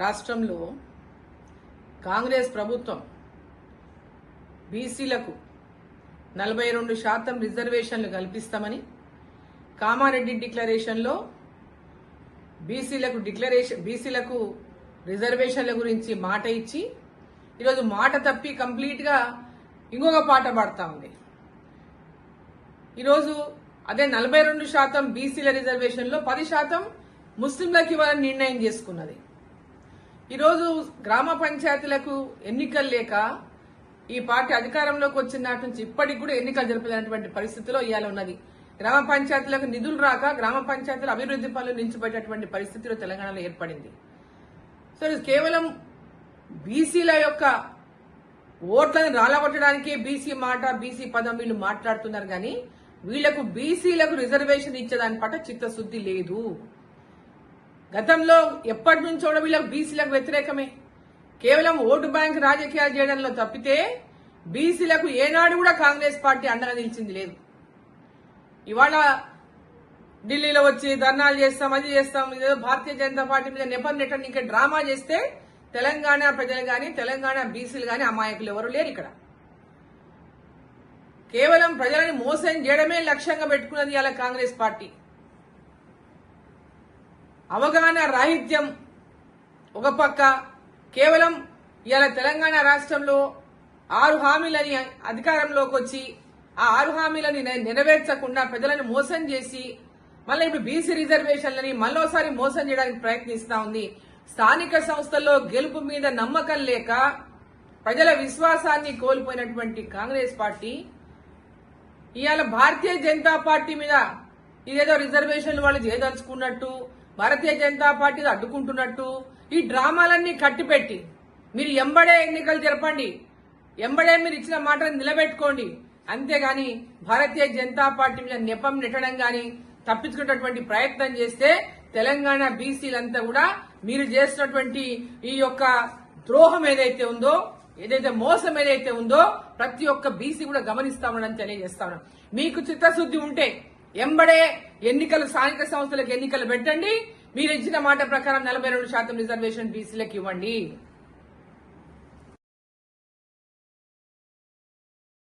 రాష్ట్రంలో కాంగ్రెస్ ప్రభుత్వం బీసీలకు 42% రిజర్వేషన్లు కల్పిస్తామని కామారెడ్డి డిక్లరేషన్లో బీసీలకు రిజర్వేషన్ల గురించి మాట ఇచ్చి ఈరోజు మాట తప్పి కంప్లీట్గా ఇంకొక పాట పాడుతా ఉంది. ఈరోజు అదే 42% బీసీల రిజర్వేషన్లో 10% ముస్లింలకు ఇవ్వాలని నిర్ణయం చేసుకున్నది. ఈరోజు గ్రామ పంచాయతీలకు ఎన్నికలు లేక ఈ పార్టీ అధికారంలోకి వచ్చిన నాటి నుంచి ఇప్పటికి కూడా ఎన్నికలు జరపలేనటువంటి పరిస్థితిలో ఇవాళ ఉన్నది. గ్రామ పంచాయతీలకు నిధులు రాక గ్రామ పంచాయతీల అభివృద్ధి పనులు నిలిచిపెట్టేటువంటి పరిస్థితిలో తెలంగాణలో ఏర్పడింది. సో కేవలం బీసీల యొక్క ఓట్లను రాలగొట్టడానికి బీసీ మాట బీసీ పదం వీళ్ళు మాట్లాడుతున్నారు కానీ వీళ్లకు బీసీలకు రిజర్వేషన్ ఇచ్చేదాని పట్ల చిత్తశుద్ధి లేదు. గతంలో ఎప్పటి నుంచో వీళ్ళకు బీసీలకు వ్యతిరేకమే. కేవలం ఓటు బ్యాంక్ రాజకీయాలు చేయడంలో తప్పితే బీసీలకు ఏనాడు కూడా కాంగ్రెస్ పార్టీ అండగా నిలిచింది లేదు. ఇవాళ ఢిల్లీలో వచ్చి ధర్నాలు చేస్తాం, అది చేస్తాం, ఇదేదో భారతీయ జనతా పార్టీ మీద నెపం నెట్టని ఇంకా డ్రామా చేస్తే తెలంగాణ ప్రజలు గాని తెలంగాణ బీసీలు గాని అమాయకులు ఎవరు లేరు. ఇక్కడ కేవలం ప్రజలని మోసం చేయడమే లక్ష్యంగా పెట్టుకున్నది ఇవాళ కాంగ్రెస్ పార్టీ. అవగాహన రాహిత్యం ఒక పక్క, కేవలం ఇవాళ తెలంగాణ రాష్ట్రంలో 6 హామీలని అధికారంలోకి వచ్చి ఆ 6 హామీలని నెరవేర్చకుండా ప్రజలను మోసం చేసి మళ్ళీ ఇప్పుడు బీసీ రిజర్వేషన్లని మళ్ళోసారి మోసం చేయడానికి ప్రయత్నిస్తా ఉంది. స్థానిక సంస్థల్లో గెలుపు మీద నమ్మకం లేక ప్రజల విశ్వాసాన్ని కోల్పోయినటువంటి కాంగ్రెస్ పార్టీ ఇవాళ భారతీయ జనతా పార్టీ మీద ఇదేదో రిజర్వేషన్లు వాళ్ళు చేయదలుచుకున్నట్టు, భారతీయ జనతా పార్టీ అడ్డుకుంటున్నట్టు ఈ డ్రామాలన్నీ కట్టిపెట్టి మీరు ఎంబడే ఎన్నికలు జరపండి, ఎంబడే మీరు ఇచ్చిన మాటను నిలబెట్టుకోండి. అంతేగాని భారతీయ జనతా పార్టీ మీద నెపం నెట్టడం గాని తప్పించుకునేటువంటి ప్రయత్నం చేస్తే తెలంగాణ బీసీలంతా కూడా మీరు చేసినటువంటి ఈ యొక్క ద్రోహం ఏదైతే ఉందో, ఏదైతే మోసం ఏదైతే ఉందో ప్రతి ఒక్క బీసీ కూడా గమనిస్తామని తెలియజేస్తాను. మీకు చిత్తశుద్ధి ఉంటే ఎంబడే ఎన్నికలు, స్థానిక సంస్థలకు ఎన్నికలు పెట్టండి. మీరు ఇచ్చిన మాట ప్రకారం 42% రిజర్వేషన్ బీసీలకు ఇవ్వండి.